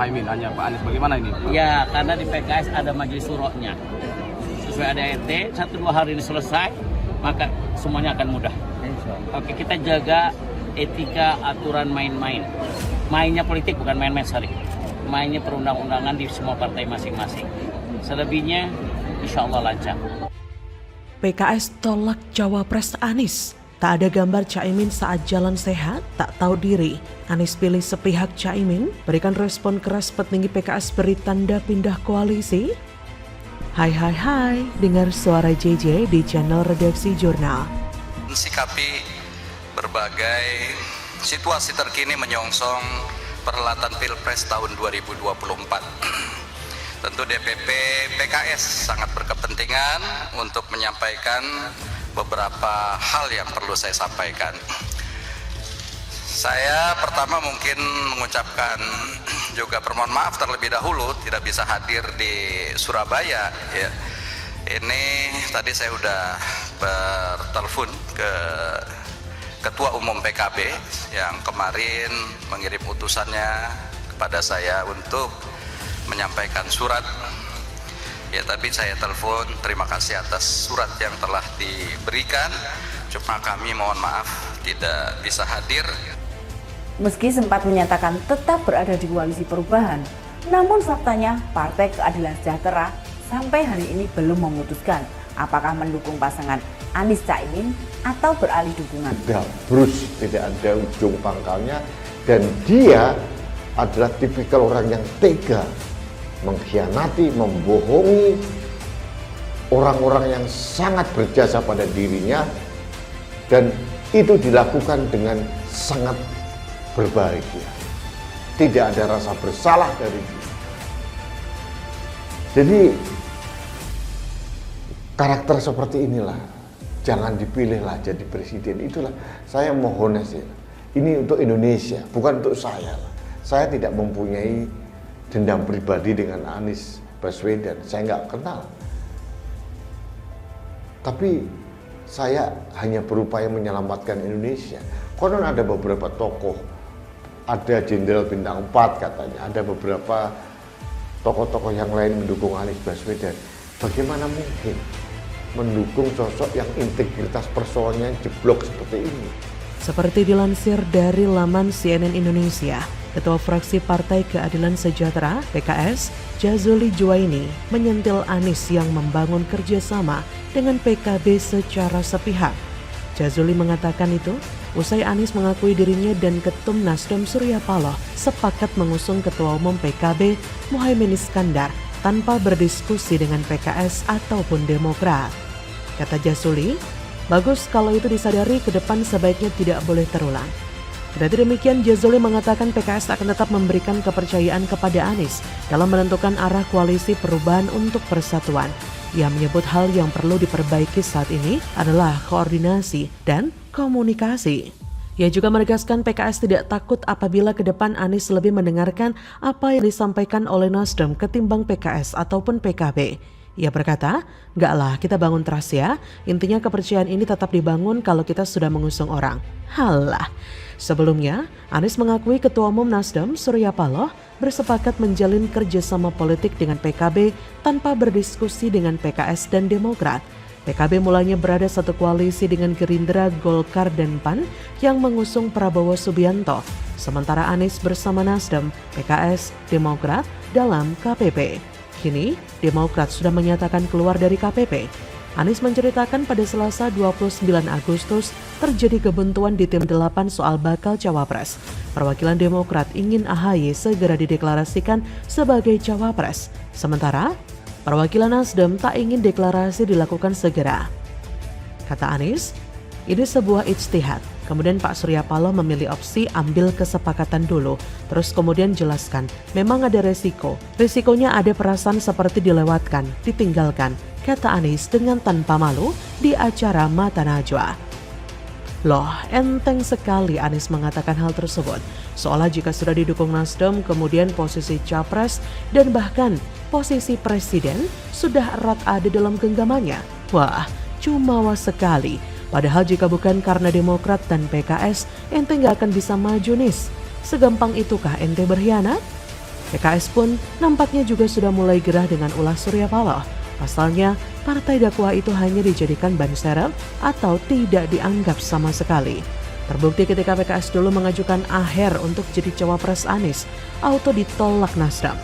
Muhaimin, hanya Pak Anies. Bagaimana ini, Pak? Ya, karena di PKS ada majelis syuronya. Sesuai ADART, 1-2 hari ini selesai, maka semuanya akan mudah. Oke, kita jaga etika aturan main-main. Mainnya politik, bukan main-main sorry. Mainnya perundang-undangan di semua partai masing-masing. Selebihnya, insya Allah lancar. PKS tolak Cawapres Anies. Tak ada gambar Caimin saat jalan sehat, tak tahu diri. Anies pilih sepihak Caimin, berikan respon keras petinggi PKS beri tanda pindah koalisi. Hai, dengar suara JJ di channel Redaksi Jurnal. Sikapi berbagai situasi terkini menyongsong perhelatan Pilpres tahun 2024. Tentu DPP PKS sangat berkepentingan untuk menyampaikan beberapa hal yang perlu saya sampaikan. Saya pertama mungkin mengucapkan juga permohon maaf terlebih dahulu tidak bisa hadir di Surabaya. Ya. Ini tadi saya sudah bertelepon ke Ketua Umum PKB yang kemarin mengirim utusannya kepada saya untuk menyampaikan surat. Ya, tapi saya telepon terima kasih atas surat yang telah diberikan. Cuma kami mohon maaf tidak bisa hadir. Meski sempat menyatakan tetap berada di koalisi perubahan, namun faktanya Partai Keadilan Sejahtera sampai hari ini belum memutuskan apakah mendukung pasangan Anies Caimin atau beralih dukungan. Terus tidak ada ujung pangkalnya, dan dia adalah tipikal orang yang tega, mengkhianati, membohongi orang-orang yang sangat berjasa pada dirinya, dan itu dilakukan dengan sangat berbahagia. Tidak ada rasa bersalah dari dia. Jadi karakter seperti inilah jangan dipilihlah jadi presiden. Itulah saya mohon sih. Ini untuk Indonesia, bukan untuk saya. Saya tidak mempunyai dendam pribadi dengan Anies Baswedan, saya nggak kenal. Tapi saya hanya berupaya menyelamatkan Indonesia. Konon ada beberapa tokoh, ada Jenderal Bintang 4 katanya, ada beberapa tokoh-tokoh yang lain mendukung Anies Baswedan. Bagaimana mungkin mendukung sosok yang integritas personalnya jeblok seperti ini? Seperti dilansir dari laman CNN Indonesia, Ketua Fraksi Partai Keadilan Sejahtera (PKS) Jazuli Juwaini menyentil Anies yang membangun kerjasama dengan PKB secara sepihak. Jazuli mengatakan itu usai Anies mengakui dirinya dan Ketum Nasdem Surya Paloh sepakat mengusung Ketua Umum PKB Muhaimin Iskandar tanpa berdiskusi dengan PKS ataupun Demokrat. Kata Jazuli, bagus kalau itu disadari, ke depan sebaiknya tidak boleh terulang. Kendati demikian, Jazuli mengatakan PKS akan tetap memberikan kepercayaan kepada Anies dalam menentukan arah koalisi perubahan untuk persatuan. Ia menyebut hal yang perlu diperbaiki saat ini adalah koordinasi dan komunikasi. Ia juga menegaskan PKS tidak takut apabila ke depan Anies lebih mendengarkan apa yang disampaikan oleh Nasdem ketimbang PKS ataupun PKB. Ia berkata, "Enggak lah, kita bangun trust ya. Intinya kepercayaan ini tetap dibangun kalau kita sudah mengusung orang." Halah. Sebelumnya, Anies mengakui Ketua Umum Nasdem Surya Paloh bersepakat menjalin kerjasama politik dengan PKB tanpa berdiskusi dengan PKS dan Demokrat. PKB mulanya berada satu koalisi dengan Gerindra, Golkar, dan PAN yang mengusung Prabowo Subianto. Sementara Anies bersama Nasdem, PKS, Demokrat dalam KPP. Kini, Demokrat sudah menyatakan keluar dari KPP. Anies menceritakan pada Selasa 29 Agustus terjadi kebuntuan di tim 8 soal bakal cawapres. Perwakilan Demokrat ingin AHY segera dideklarasikan sebagai cawapres. Sementara, perwakilan Nasdem tak ingin deklarasi dilakukan segera. Kata Anies, ini sebuah ijtihad. Kemudian Pak Surya Paloh memilih opsi ambil kesepakatan dulu. Terus kemudian jelaskan, memang ada resiko. Resikonya ada perasaan seperti dilewatkan, ditinggalkan. Kata Anies dengan tanpa malu di acara Mata Najwa. Loh, enteng sekali Anies mengatakan hal tersebut. Seolah jika sudah didukung Nasdem, kemudian posisi capres dan bahkan posisi presiden sudah erat ada dalam genggamannya. Wah, jumawa sekali. Padahal jika bukan karena Demokrat dan PKS, ente gak akan bisa maju nis. Segampang itukah ente berkhianat? PKS pun nampaknya juga sudah mulai gerah dengan ulah Surya Paloh. Pasalnya, partai dakwah itu hanya dijadikan ban serep atau tidak dianggap sama sekali. Terbukti ketika PKS dulu mengajukan Aher untuk jadi cawapres Anies, auto ditolak Nasdem.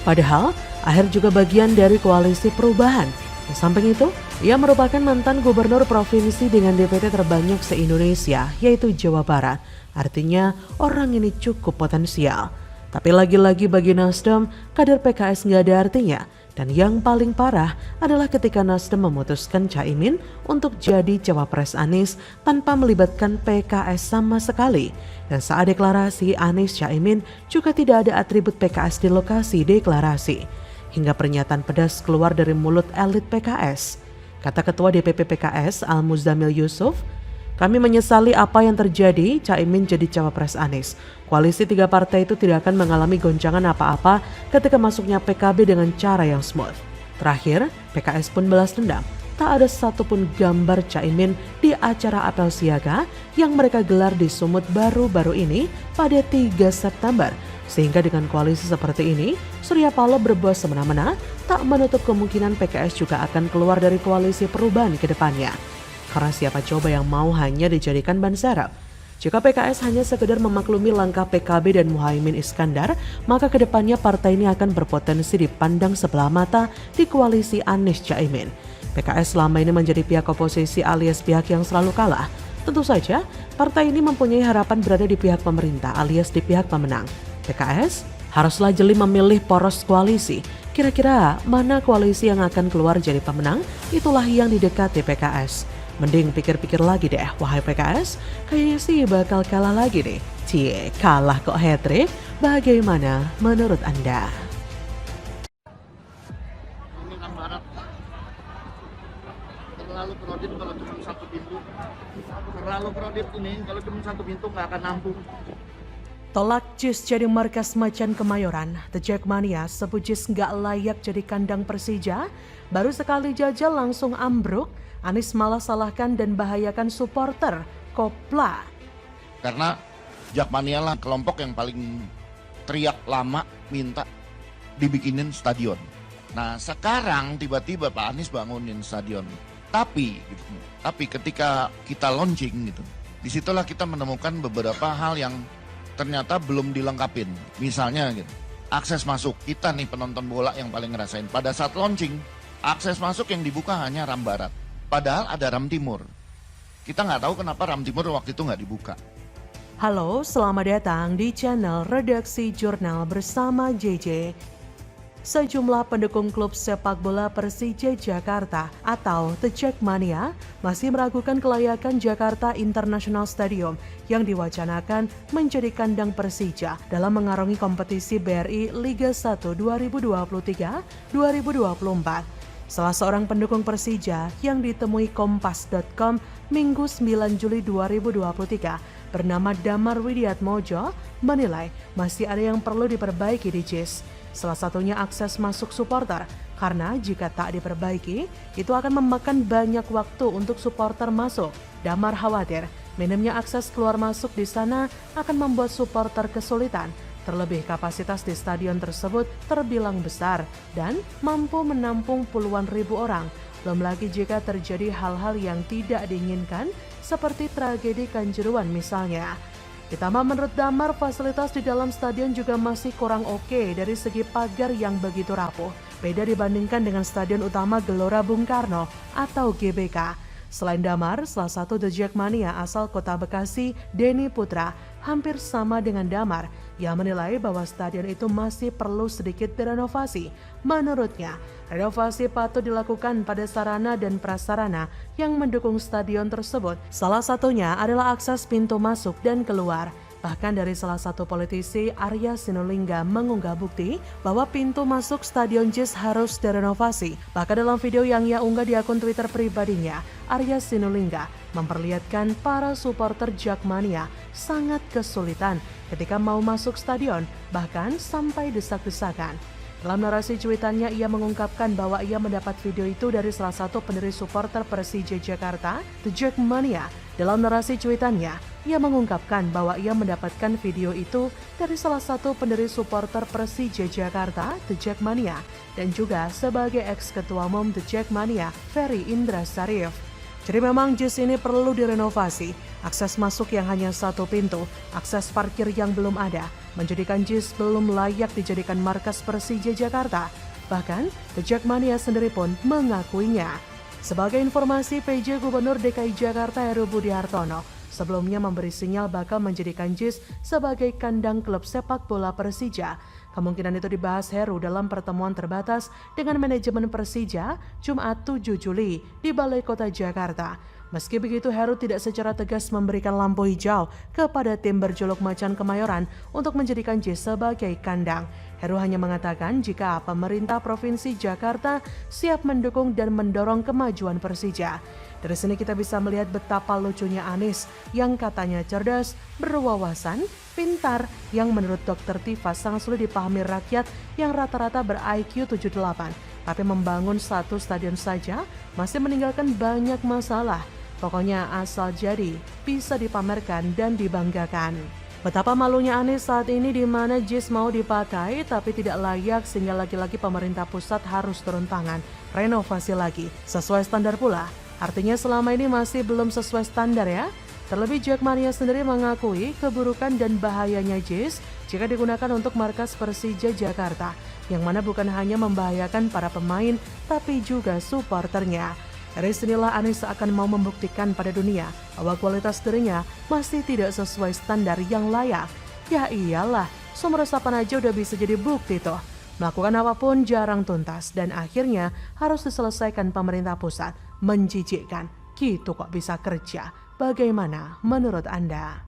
Padahal, Aher juga bagian dari koalisi perubahan. Di samping itu, ia merupakan mantan gubernur provinsi dengan DPT terbanyak se-Indonesia, yaitu Jawa Barat. Artinya, orang ini cukup potensial. Tapi lagi-lagi bagi Nasdem, kader PKS nggak ada artinya. Dan yang paling parah adalah ketika Nasdem memutuskan Caimin untuk jadi cawapres Anies tanpa melibatkan PKS sama sekali. Dan saat deklarasi Anies Caimin juga tidak ada atribut PKS di lokasi deklarasi. Hingga pernyataan pedas keluar dari mulut elit PKS. Kata Ketua DPP PKS Al-Muzammil Yusuf, "Kami menyesali apa yang terjadi, Caimin jadi cawapres Anies. Koalisi 3 partai itu tidak akan mengalami goncangan apa-apa ketika masuknya PKB dengan cara yang smooth." Terakhir, PKS pun balas dendam. Tak ada satupun gambar Caimin di acara apel siaga yang mereka gelar di Sumut baru-baru ini pada 3 September. Sehingga dengan koalisi seperti ini, Surya Paloh berbuat semena-mena, tak menutup kemungkinan PKS juga akan keluar dari koalisi perubahan ke depannya. Karena siapa coba yang mau hanya dijadikan ban serep? Jika PKS hanya sekedar memaklumi langkah PKB dan Muhaimin Iskandar, maka kedepannya partai ini akan berpotensi dipandang sebelah mata di koalisi Anies Caimin. PKS selama ini menjadi pihak oposisi alias pihak yang selalu kalah. Tentu saja, partai ini mempunyai harapan berada di pihak pemerintah alias di pihak pemenang. PKS haruslah jeli memilih poros koalisi. Kira-kira mana koalisi yang akan keluar jadi pemenang? Itulah yang didekati PKS. Mending pikir-pikir lagi deh, wahai PKS, kayaknya sih bakal kalah lagi deh. Cie, kalah kok hat-trick? Bagaimana menurut Anda? Ini kan barat terlalu kredit kalau cuma satu pintu. Terlalu kredit ini kalau cuma satu pintu nggak akan nampung. Tolak JIS jadi markas macan Kemayoran. The Jackmania sebut JIS nggak layak jadi kandang Persija. Baru sekali jajal langsung ambruk. Anies malah salahkan dan bahayakan supporter. Kopla. Karena Jakmania lah kelompok yang paling teriak lama minta dibikinin stadion. Nah sekarang tiba-tiba Pak Anies bangunin stadion. Tapi ketika kita launching gitu, disitulah kita menemukan beberapa hal yang ternyata belum dilengkapin. Misalnya gitu, akses masuk. Kita nih penonton bola yang paling ngerasain. Pada saat launching, akses masuk yang dibuka hanya ram barat. Padahal ada ram timur. Kita nggak tahu kenapa ram timur waktu itu nggak dibuka. Halo, selamat datang di channel Redaksi Jurnal bersama JJ. Sejumlah pendukung klub sepak bola Persija Jakarta atau The Jackmania masih meragukan kelayakan Jakarta International Stadium yang diwacanakan menjadi kandang Persija dalam mengarungi kompetisi BRI Liga 1 2023-2024. Salah seorang pendukung Persija yang ditemui Kompas.com Minggu 9 Juli 2023 bernama Damar Widiatmojo menilai masih ada yang perlu diperbaiki di JIS. Salah satunya akses masuk supporter, karena jika tak diperbaiki, itu akan memakan banyak waktu untuk supporter masuk. Damar khawatir, minimnya akses keluar masuk di sana akan membuat supporter kesulitan. Terlebih kapasitas di stadion tersebut terbilang besar dan mampu menampung puluhan ribu orang. Belum lagi jika terjadi hal-hal yang tidak diinginkan, seperti tragedi Kanjuruhan misalnya. Ditambah menurut Damar, fasilitas di dalam stadion juga masih kurang oke dari segi pagar yang begitu rapuh. Beda dibandingkan dengan stadion utama Gelora Bung Karno atau GBK. Selain Damar, salah satu The Jackmania asal kota Bekasi, Denny Putra, hampir sama dengan Damar. Ia menilai bahwa stadion itu masih perlu sedikit direnovasi. Menurutnya, renovasi patut dilakukan pada sarana dan prasarana yang mendukung stadion tersebut. Salah satunya adalah akses pintu masuk dan keluar. Bahkan dari salah satu politisi, Arya Sinulinga, mengunggah bukti bahwa pintu masuk Stadion JIS harus direnovasi. Bahkan dalam video yang ia unggah di akun Twitter pribadinya, Arya Sinulinga memperlihatkan para supporter Jackmania sangat kesulitan ketika mau masuk stadion, bahkan sampai desak-desakan. Dalam narasi cuitannya, ia mengungkapkan bahwa ia mendapat video itu dari salah satu pendiri supporter Persija Jakarta, The Jackmania. Dalam narasi cuitannya, ia mengungkapkan bahwa ia mendapatkan video itu dari salah satu pendiri supporter Persija Jakarta, The Jackmania, dan juga sebagai ex-ketua umum The Jackmania, Ferry Indra Sarif. Jadi memang JIS ini perlu direnovasi, akses masuk yang hanya satu pintu, akses parkir yang belum ada, menjadikan JIS belum layak dijadikan markas Persija Jakarta. Bahkan, The Jackmania sendiri pun mengakuinya. Sebagai informasi, PJ Gubernur DKI Jakarta Heru Budi Hartono sebelumnya memberi sinyal bakal menjadikan JIS sebagai kandang klub sepak bola Persija. Kemungkinan itu dibahas Heru dalam pertemuan terbatas dengan manajemen Persija Jumat 7 Juli di Balai Kota Jakarta. Meski begitu, Heru tidak secara tegas memberikan lampu hijau kepada tim berjuluk Macan Kemayoran untuk menjadikan JIS sebagai kandang. Heru hanya mengatakan jika pemerintah Provinsi Jakarta siap mendukung dan mendorong kemajuan Persija. Dari sini kita bisa melihat betapa lucunya Anies yang katanya cerdas, berwawasan, pintar, yang menurut Dr. Tifa sangat sulit dipahami rakyat yang rata-rata ber-IQ 78. Tapi membangun satu stadion saja masih meninggalkan banyak masalah. Pokoknya asal jadi, bisa dipamerkan dan dibanggakan. Betapa malunya Anies saat ini di mana JIS mau dipakai tapi tidak layak sehingga lagi-lagi pemerintah pusat harus turun tangan, renovasi lagi, sesuai standar pula. Artinya selama ini masih belum sesuai standar ya. Terlebih Jackmania sendiri mengakui keburukan dan bahayanya JIS jika digunakan untuk markas Persija Jakarta, yang mana bukan hanya membahayakan para pemain tapi juga supporternya. Dari sinilah Anies akan mau membuktikan pada dunia bahwa kualitas dirinya masih tidak sesuai standar yang layak. Ya iyalah, sumber resapan aja udah bisa jadi bukti toh. Melakukan apapun jarang tuntas dan akhirnya harus diselesaikan pemerintah pusat. Menjijikkan, gitu kok bisa kerja. Bagaimana menurut Anda?